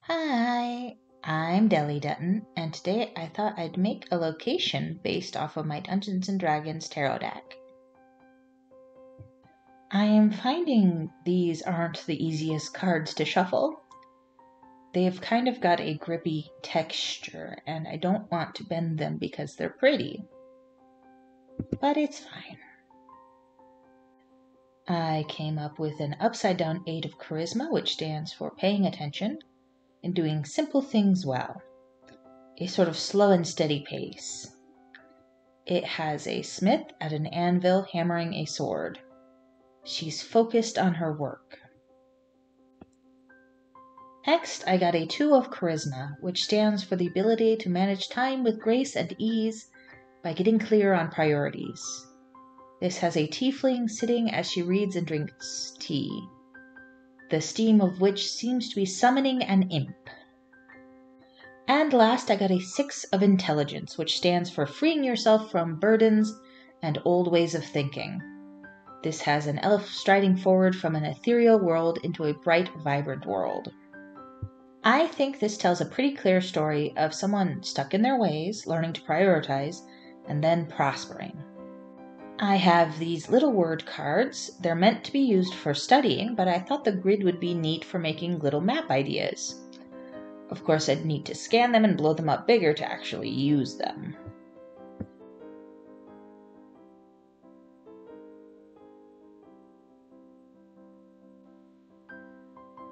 Hi, I'm Deli Dutton, and today I thought I'd make a location based off of my Dungeons and Dragons tarot deck. I am finding these aren't the easiest cards to shuffle. They've kind of got a grippy texture, and I don't want to bend them because they're pretty. But it's fine. I came up with an upside down 8 of charisma, which stands for paying attention and doing simple things well. A sort of slow and steady pace. It has a smith at an anvil hammering a sword. She's focused on her work. Next, I got a 2 of charisma, which stands for the ability to manage time with grace and ease by getting clear on priorities. This has a tiefling sitting as she reads and drinks tea, the steam of which seems to be summoning an imp. And last, I got a 6 of intelligence, which stands for freeing yourself from burdens and old ways of thinking. This has an elf striding forward from an ethereal world into a bright, vibrant world. I think this tells a pretty clear story of someone stuck in their ways, learning to prioritize, and then prospering. I have these little word cards. They're meant to be used for studying, but I thought the grid would be neat for making little map ideas. Of course, I'd need to scan them and blow them up bigger to actually use them.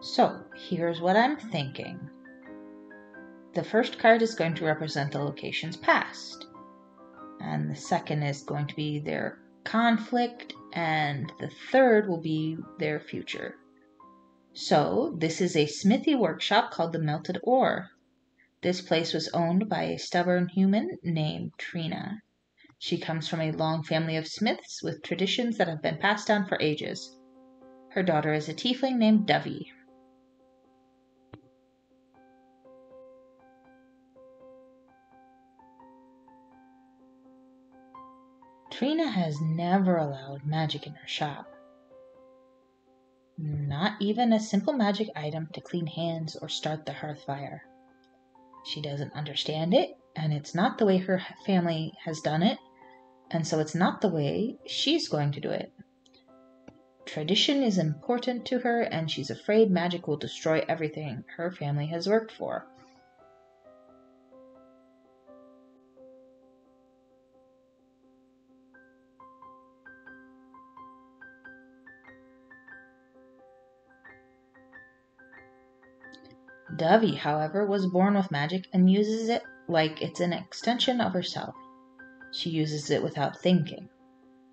So, here's what I'm thinking. The first card is going to represent the location's past, and the second is going to be their conflict, and the third will be their future. So, this is a smithy workshop called the Melted Ore. This place was owned by a stubborn human named Trina. She comes from a long family of smiths with traditions that have been passed down for ages. Her daughter is a tiefling named Dovey. Trina has never allowed magic in her shop. Not even a simple magic item to clean hands or start the hearth fire. She doesn't understand it, and it's not the way her family has done it, and so it's not the way she's going to do it. Tradition is important to her, and she's afraid magic will destroy everything her family has worked for. Dovey, however, was born with magic and uses it like it's an extension of herself. She uses it without thinking.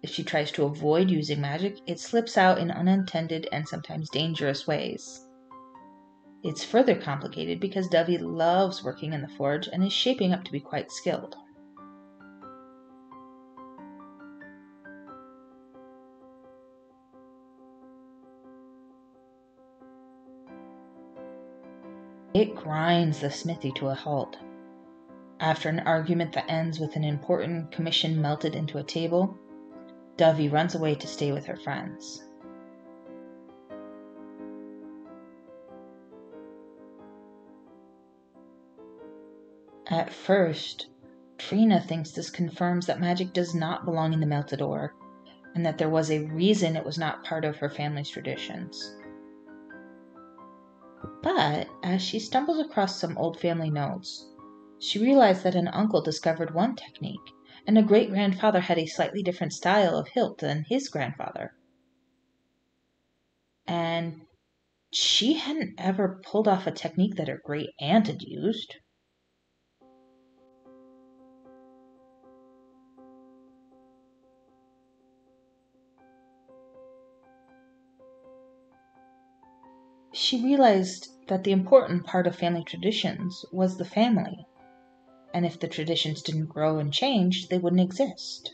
If she tries to avoid using magic, it slips out in unintended and sometimes dangerous ways. It's further complicated because Dovey loves working in the forge and is shaping up to be quite skilled. It grinds the smithy to a halt. After an argument that ends with an important commission melted into a table, Dovey runs away to stay with her friends. At first, Trina thinks this confirms that magic does not belong in the Melted Ore, and that there was a reason it was not part of her family's traditions. But as she stumbles across some old family notes, she realized that an uncle discovered one technique, and a great-grandfather had a slightly different style of hilt than his grandfather. And she hadn't ever pulled off a technique that her great-aunt had used. She realized that the important part of family traditions was the family, and if the traditions didn't grow and change, they wouldn't exist.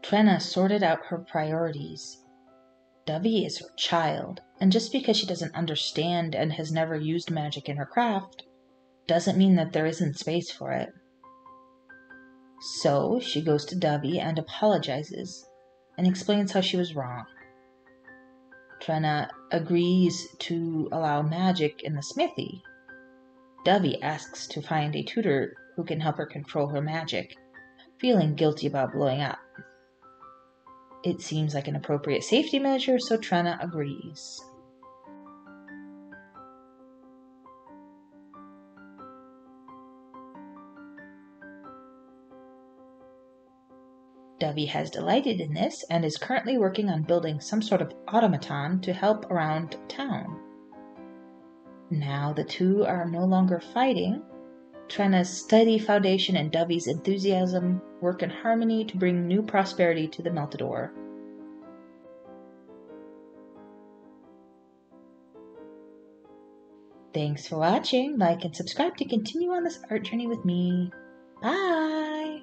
Trina sorted out her priorities. Dovey is her child, and just because she doesn't understand and has never used magic in her craft, doesn't mean that there isn't space for it. So she goes to Dovey and apologizes and explains how she was wrong. Trenna agrees to allow magic in the smithy. Dovey asks to find a tutor who can help her control her magic, feeling guilty about blowing up. It seems like an appropriate safety measure, so Trenna agrees. Dovey has delighted in this and is currently working on building some sort of automaton to help around town. Now the two are no longer fighting. Trenna's steady foundation and Dovey's enthusiasm work in harmony to bring new prosperity to the Meltador. Thanks for watching. Like and subscribe to continue on this art journey with me. Bye!